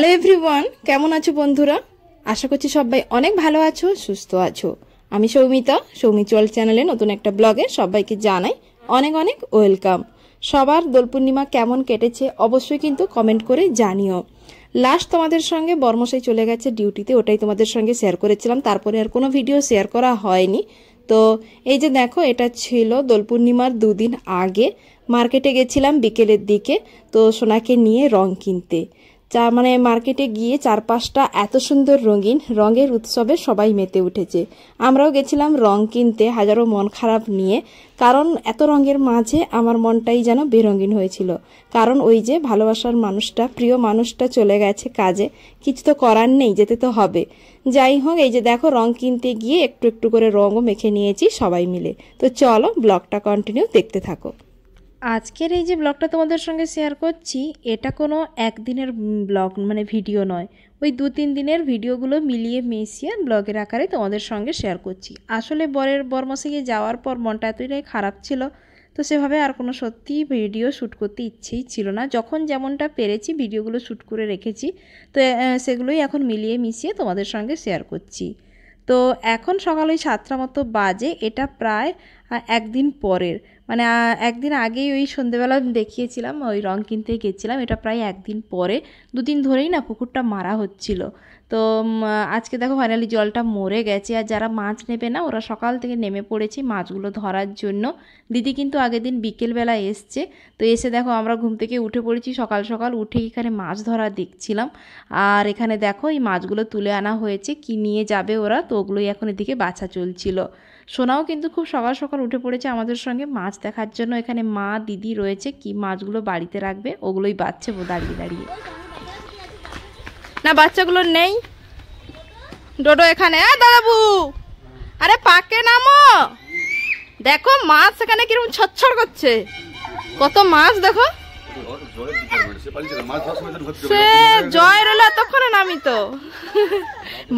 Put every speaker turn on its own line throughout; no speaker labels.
Hello everyone, কেমন আছো বন্ধুরা? আশা করছি সবাই অনেক ভালো আছো, সুস্থ আছো। আমি সৌমিতা, সৌমিচুয়াল চ্যানেলে নতুন একটা ব্লগে সবাইকে জানাই অনেক অনেক ওয়েলকাম। সবার দোল পূর্ণিমা কেমন কেটেছে অবশ্যই কিন্তু কমেন্ট করে জানিও। লাস্ট তোমাদের সঙ্গে বর্মশাই চলে গেছে ডিউটিতে, ওটাই তোমাদের সঙ্গে শেয়ার করেছিলাম, তারপরে আর কোনো ভিডিও শেয়ার করা হয়নি। তো এই যে দেখো, এটা ছিল দোল পূর্ণিমার দুদিন আগে। মার্কেটে গেছিলাম বিকেলের দিকে, তো সোনাকে নিয়ে রং কিনতে। মানে মার্কেটে গিয়ে চারপাশটা এত সুন্দর রঙিন, রঙের উৎসবে সবাই মেতে উঠেছে। আমরাও গেছিলাম রং কিনতে হাজারো মন খারাপ নিয়ে, কারণ এত রঙের মাঝে আমার মনটাই যেন বেরঙিন হয়েছিল। কারণ ওই যে ভালোবাসার মানুষটা, প্রিয় মানুষটা চলে গেছে কাজে, কিছু তো করার নেই, যেতে তো হবে। যাই হোক, এই যে দেখো রং কিনতে গিয়ে একটু একটু করে রঙও মেখে নিয়েছি সবাই মিলে। তো চলো ব্লগটা কন্টিনিউ দেখতে থাকো। আজকের এই যে ব্লগটা তোমাদের সঙ্গে শেয়ার করছি, এটা কোনো একদিনের ব্লগ মানে ভিডিও নয়, ওই 2-3 দিনের ভিডিওগুলো মিলিয়ে মিশিয়ে ব্লগের আকারে তোমাদের সঙ্গে শেয়ার করছি। আসলে বরমশাইয়ে যাওয়ার পর মনটা এতটাই খারাপ ছিল, তো সেভাবে আর কোনো সত্যি ভিডিও শ্যুট করতে ইচ্ছেই ছিল না। যখন যেমনটা পেরেছি ভিডিওগুলো শ্যুট করে রেখেছি, তো সেগুলোই এখন মিলিয়ে মিশিয়ে তোমাদের সঙ্গে শেয়ার করছি। তো এখন সকাল ওই 7টা মতো বাজে, এটা প্রায় একদিন পরের, মানে একদিন আগেই ওই সন্ধেবেলা দেখিয়েছিলাম, ওই রং কিনতে গেছিলাম, এটা প্রায় একদিন পরে। 2 দিন ধরেই না পুকুরটা মারা হচ্ছিল। তো আজকে দেখো ফাইনালি জলটা মরে গেছে। আর যারা মাছ নেবে না, ওরা সকাল থেকে নেমে পড়েছি মাছগুলো ধরার জন্য। দিদি কিন্তু আগের দিন বিকেলবেলা এসছে, তো এসে দেখো আমরা ঘুম থেকে উঠে পড়েছি সকাল সকাল, উঠে এখানে মাছ ধরা দেখছিলাম। আর এখানে দেখো এই মাছগুলো তুলে আনা হয়েছে, কি নিয়ে যাবে ওরা, তো ওগুলোই এখন এদিকে বাছা চলছিল। সোনাও কিন্তু খুব সকাল সকাল উঠে পড়েছে আমাদের সঙ্গে মাছ দেখার জন্য। এখানে মা দিদি রয়েছে, কি মাছগুলো বাড়িতে রাখবে ওগুলোই বাচ্ছে দাঁড়িয়ে দাঁড়িয়ে। না বাচ্চাগুলো নেই, ডোডো এখানে। দাদাবু, আরে পাকে নামো, দেখো মাছ এখানে কিরকম ছচ্ছর করছে, কত মাছ দেখো। সে জয় রইল এতক্ষণে নামি তো,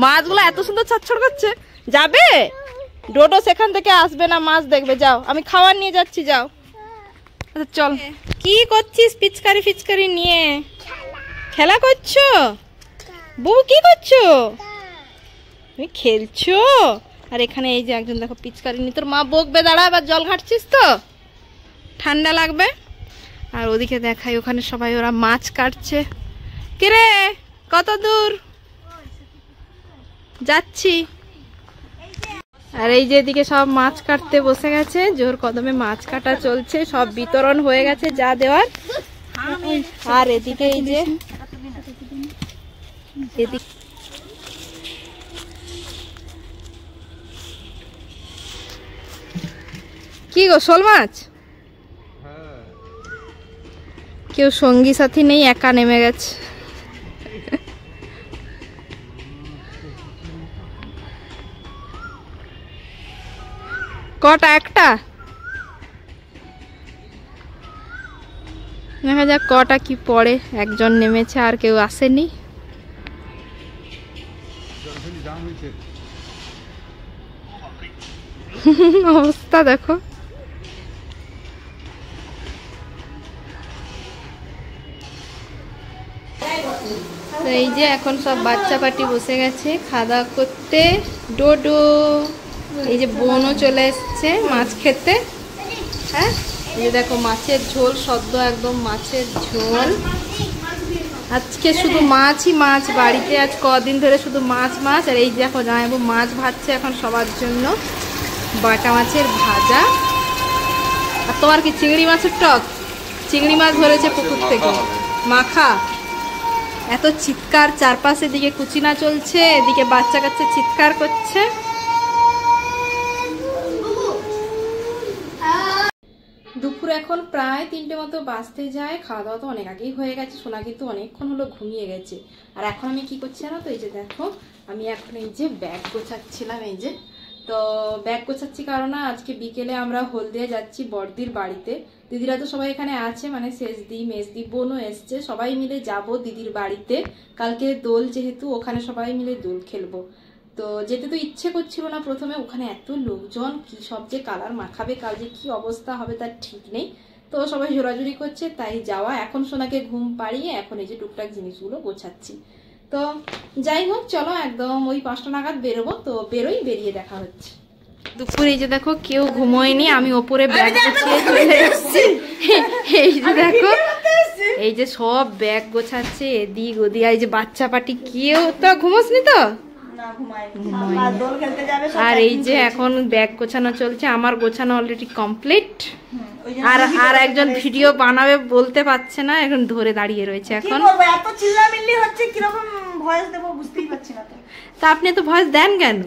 মাছগুলো এত সুন্দর ছচ্ছর করছে। যাবে ডোডো, সেখান থেকে আসবে না, মাছ দেখবে। যাও, আমি খাবার নিয়ে যাচ্ছি, যাও। আচ্ছা চল। কি করছিস পিচকারি ফিচকারি নিয়ে? খেলা করছো? বউ কি করছো? তুমি খেলছো? আর এখানে এই যে একজন দেখো পিচকারি নিয়ে, তোর মা বকবে, দাঁড়া, আবার জল ঘাটছিস তো, ঠান্ডা লাগবে। আর ওদিকে দেখাই, ওখানে সবাই ওরা মাছ কাটছে। কিরে কত দূর যাচ্ছি? আর এই যে এদিকে সব মাছ কাটতে বসে গেছে, জোর কদমে মাছ কাটা চলছে, সব বিতরণ হয়ে গেছে যা দেওয়ার। আর এদিকে এই যে এদিকে কি গো, শোল মাছ? কেউ সঙ্গী সাথী নেই, একা নেমে গেছে। কটা? একটা? দেখা যাক কটা কি পড়ে। একজন নেমেছে, আর কেউ আসেনি। অবস্থা দেখো। এই যে এখন সব বাচ্চা পাটি বসে গেছে খাওয়া দাওয়া করতে। ডোডো, এই যে বোনও চলে এসছে মাছ খেতে। হ্যাঁ, এই যে দেখো মাছের ঝোল, সদ্য একদম মাছের ঝোল। আজকে শুধু মাছই মাছ বাড়িতে, আজ কদিন ধরে শুধু মাছ মাছ। আর এই দেখো জামাইবাবু মাছ ভাজছে এখন সবার জন্য, বাটা মাছের ভাজা। আর তোমার কি চিংড়ি মাছের টক? চিংড়ি মাছ ধরেছে পুকুর থেকে, মাখা। এত চিৎকার, চারপাশে দিকে কুচিনা চলছে, এদিকে বাচ্চা কাচ্চা চিৎকার করছে। দুপুর এখন প্রায় 3টে মতো বাজতে যায়। খাওয়া দাওয়া তো অনেক আগেই হয়ে গেছে, সোনা কিন্তু অনেকক্ষণ হলো ঘুমিয়ে গেছে। আর এখন আমি কি করছি জানো তো, এই যে দেখো আমি এখন এই যে ব্যাগ গোছাচ্ছিলাম। এই যে তো ব্যাগ গোছাচ্ছি কারণ আজকে বিকেলে আমরা হলদিয়া যাচ্ছি বড়দির বাড়িতে। দিদিরা তো সবাই এখানে আছে, মানে শেষদি মেজদি বোনও এসছে, সবাই মিলে যাব দিদির বাড়িতে। কালকে দোল যেহেতু, ওখানে সবাই মিলে দোল খেলবো। তো যেতে তো ইচ্ছে করছিল না প্রথমে, ওখানে এত লোকজন, কি সব যে কালার মাখাবে, কাল যে কি অবস্থা হবে তার ঠিক নেই। তো সবাই জোরাজুরি করছে, তাই যাওয়া। এখন সোনাকে ঘুম পাড়িয়ে এখন এই যে টুকটাক জিনিসগুলো গোছাচ্ছি। তো যাই হোক, চলো একদম ওই 5টা নাগাদ বেরোবো। তো বেরিয়ে দেখা হচ্ছে। দুপুরে এই যে দেখো কেউ ঘুমোয়নি, আমি ওপরে ব্যাগ গুছিয়ে চলে এসেছি। এই যে দেখো, এই যে সব ব্যাগ গোছাচ্ছে এদিক ওদিক। এই যে বাচ্চা পাটি, কেউ তো ঘুমোসনি তো? আর এই যে এখন ব্যাগ গোছানো চলছে, আমার গোছানো অলরেডি কমপ্লিট। আর একজন ভিডিও বানাবে বলতে পারছে না, এখন ধরে দাঁড়িয়ে রয়েছে। এখন
এত চিল্লামিল্লি হচ্ছে, কিরকম ভয়েস দেবো বুঝতেই পারছি না।
তা আপনি তো ভয়েস দেন কেন?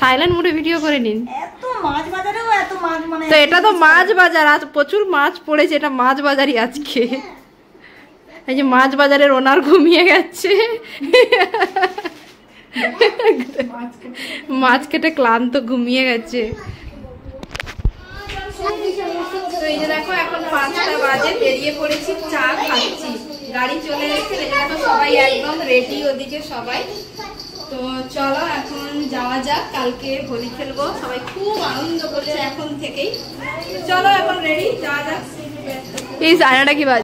সাইলেন্ট মোডে ভিডিও করে নিন।
এত মাছ বাজারেও এত মাছ, মানে
তো এটা তো মাছ বাজার, আজ প্রচুর মাছ পড়েছে, এটা মাছ বাজারই আজকে। এই যে মাছ বাজারের ওনার ঘুমিয়ে গেছে, মাছ কেটে ক্লান্ত ঘুমিয়ে গেছে। তো এই যে দেখো এখন 5টা বাজে, বেরিয়ে পড়েছি, চা খাচ্ছি। গাড়ি চলে এসেছে, দেখো সবাই একদম রেডি ওদিকে সবাই। তো চলো এখন যাওয়া যাক, কালকে হোলি খেলবো, সবাই খুব আনন্দ করছে এখন থেকেই। চলো এখন রেডি, যাওয়া যাক। এই জানাটা কি বাজে।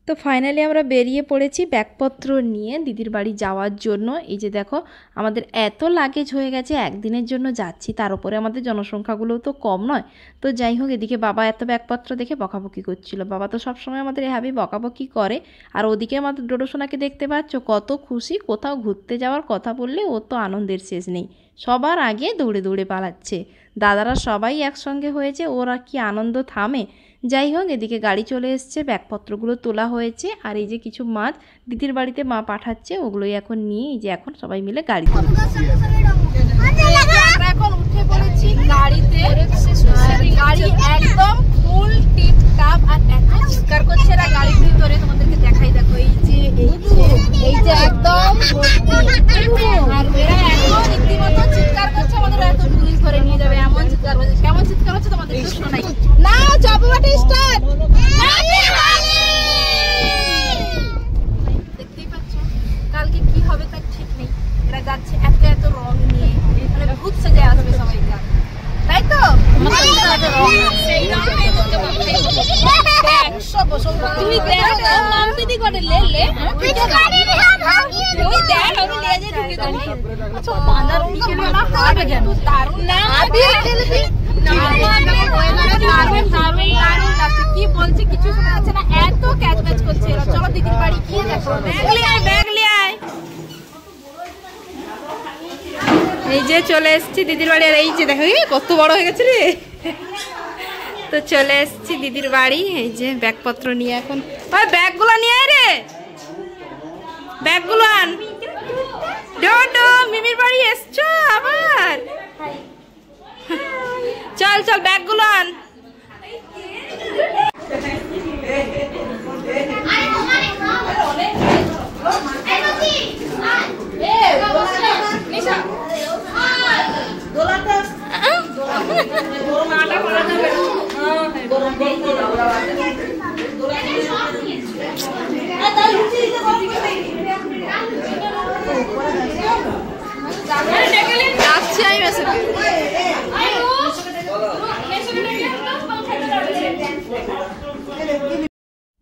তো ফাইনালি আমরা বেরিয়ে পড়েছি ব্যাগপত্র নিয়ে দিদির বাড়ি যাওয়ার জন্য। এই যে দেখো আমাদের এত লাগেজ হয়ে গেছে, একদিনের জন্য যাচ্ছি, তার উপরে আমাদের জনসংখ্যাগুলোও তো কম নয়। তো যাই হোক, এদিকে বাবা এত ব্যাগপত্র দেখে বকাবকি করছিল। বাবা তো সবসময় আমাদের এভাবেই বকাবকি করে। আর ওদিকে আমাদের ডোডোসোনাকে দেখতে পাচ্ছ, কত খুশি। কোথাও ঘুরতে যাওয়ার কথা বললে ও তো আনন্দের শেষ নেই, সবার আগে দৌড়ে দৌড়ে পালাচ্ছে। দাদারা সবাই একসঙ্গে হয়েছে, ওরা কি আনন্দ থামে। যাই হোক, এদিকে গাড়ি চলে এসছে, ব্যাগপত্রগুলো তোলা হয়েছে। আর এই যে কিছু মাছ দিদির বাড়িতে মা পাঠাচ্ছে, ওগুলোই এখন নিয়ে এই যে এখন সবাই মিলে গাড়িতে এখন উঠে পড়েছি গাড়িতে। গাড়ি একদম ফুল টিপ টাপ, আর এত চিৎকার করছে এরা গাড়ির ভিতরে, তোমাদেরকে দেখাই। দেখো এই যে একদম, আর এরা একদম রীতিমতো চিৎকার করছে, আমাদের এত পুলিশ ধরে নিয়ে যাবে এমন চিৎকার করছে। কেমন চিৎকার হচ্ছে তোমাদের শোনাই না। চাপাবাটি স্টার্ট। দেখতেই পাচ্ছ কালকে কি হবে তার ঠিক নেই। এরা যাচ্ছে এত এত রং নিয়ে, মানে ভূত সেজে আসবে সবাই, তাই তো? কি বলছে কিছু শোনা যাচ্ছে না, এত ক্যাচ ম্যাচ করছে। চলো দিদির বাড়ি গিয়ে দেখো। ব্যাগ লিয়ে আয়। এই যে চলে এসছি দিদির বাড়ি। আর এই যে দেখো কত বড় হয়ে গেছে রে। তো চলে এসছি দিদির বাড়ি, এই যে ব্যাগপত্র নিয়ে এখন। ওই ব্যাগগুলো নিয়ে আয় রে, ব্যাগগুলো আন। ডোডো মিমির বাড়ি এসছো আবার? চল চল ব্যাগগুলো আন।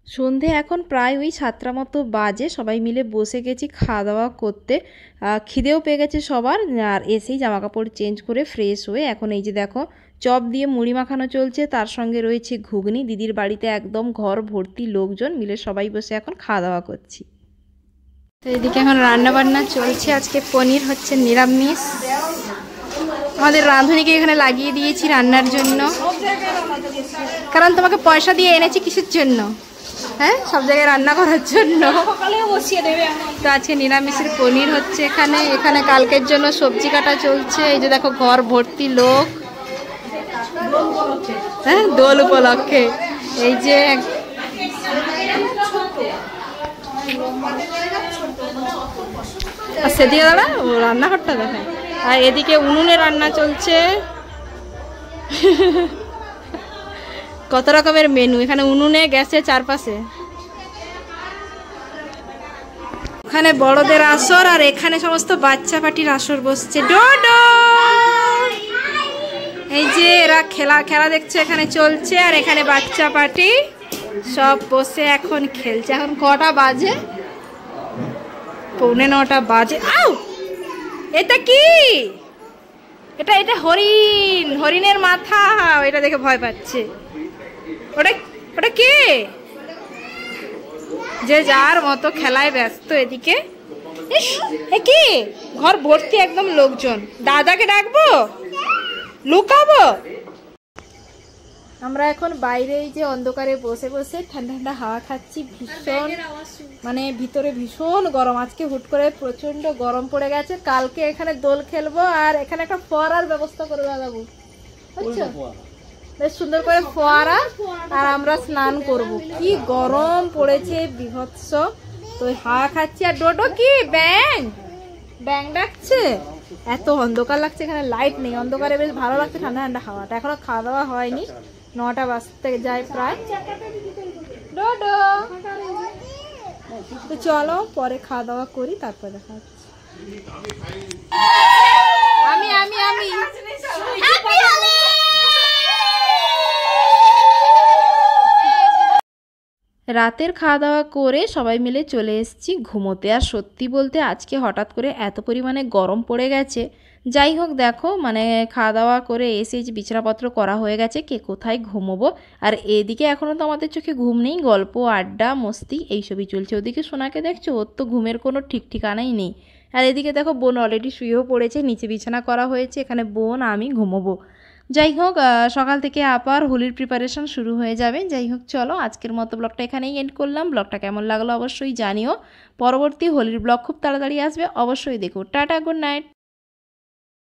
সন্ধে এখন প্রায় ওই 7টা মতো বাজে, সবাই মিলে বসে গেছি খাওয়া দাওয়া করতে। খিদেও পেয়ে গেছে সবার। আর এসেই জামা কাপড় চেঞ্জ করে ফ্রেশ হয়ে এখন এই যে দেখো চপ দিয়ে মুড়ি মাখানো চলছে, তার সঙ্গে রয়েছে ঘুগনি। দিদির বাড়িতে একদম ঘর ভর্তি লোকজন মিলে সবাই বসে এখন খাওয়া দাওয়া করছি। তো এদিকে এখন রান্না বান্না চলছে, আজকে পনির হচ্ছে নিরামিষ। আমাদের রাঁধুনিকে এখানে লাগিয়ে দিয়েছি রান্নার জন্য, কারণ তোমাকে পয়সা দিয়ে এনেছি কিসের জন্য? হ্যাঁ, সব জায়গায় রান্না করার জন্য। তো আজকে নিরামিষের পনির হচ্ছে এখানে। এখানে কালকের জন্য সবজি কাটা চলছে। এই যে দেখো ঘর ভর্তি লোক, হ্যাঁ দোল উপলক্ষে। এই যে সেদিকে দাঁড়া, ও রান্নাঘরটা দেখায়। আর এদিকে উনুনে রান্না চলছে। কত রকমের মেনু এখানে উনুনে, গ্যাসে, চারপাশে। ওখানে বড়দের আসর, আর এখানে সমস্ত বাচ্চা পাটির আসর বসছে। ডোডো এই যে এরা খেলা খেলা দেখছে, এখানে চলছে। আর এখানে বাচ্চা পার্টি সব বসে এখন খেলছে। এখন কটা বাজে? 8:45 বাজে। আউ, এটা কি? এটা এটা হরিণ, হরিণের মাথা। এটা দেখে ভয় পাচ্ছে। ওটা ওটা কে? যে যার মতো খেলায় ব্যস্ত। এদিকে ইস, এ কি? ঘর ভর্তি একদম লোকজন। দাদাকে ডাকবো, লুকাবো? আমরা এখন বাইরে এই যে অন্ধকারে বসে বসে ঠান্ডা ঠান্ডা হাওয়া খাচ্ছি। ভীষণ মানে ভিতরে ভীষণ গরম। আজকে হুট করে প্রচন্ড গরম পড়ে গেছে। কালকে এখানে দোল খেলবো আর এখানে একটা ফোয়ারার ব্যবস্থা করে দাদাবু, বুঝছো? বেশ সুন্দর করে ফোয়ারা, আর আমরা স্নান করব। কি গরম পড়েছে বিভৎস। তো হাওয়া খাচ্ছি। আর ডোডো কি ব্যাং ব্যাং ডাকছে। এত অন্ধকার লাগছে, এখানে লাইট নেই। অন্ধকারে বেশ ভালো লাগছে, ঠান্ডা ঠান্ডা হাওয়াটা। এখনো খাওয়া দাওয়া হয়নি, 9টা বাজতে যায় প্রায়। ডোডো, তো চলো পরে খাওয়া দাওয়া করি, তারপর দেখা হচ্ছে। আমি আমি আমি রাতের খাওয়া দাওয়া করে সবাই মিলে চলে এসেছি ঘুমোতে। আর সত্যি বলতে আজকে হঠাৎ করে এত পরিমাণে গরম পড়ে গেছে। যাই হোক, দেখো মানে খাওয়া দাওয়া করে এসে যে বিছানাপত্র করা হয়ে গেছে, কে কোথায় ঘুমোবো। আর এদিকে এখনও তো আমাদের চোখে ঘুম নেই, গল্প আড্ডা মস্তি এইসবই চলছে। ওদিকে সোনাকে দেখছো, ওর তো ঘুমের কোনো ঠিক ঠিকানাই নেই। আর এদিকে দেখো বোন অলরেডি শুয়েও পড়েছে, নিচে বিছানা করা হয়েছে। এখানে বোন আমি ঘুমোবো। যাই হোক, সকাল থেকে আবার হোলির প্রিপারেশন শুরু হয়ে যাবে। যাই হোক, চলো আজকের মতো ব্লগটা এখানেই এন্ড করলাম। ব্লগটা কেমন লাগলো অবশ্যই জানিও। পরবর্তী হোলির ব্লগ খুব তাড়াতাড়ি আসবে, অবশ্যই দেখো। Tata, good night.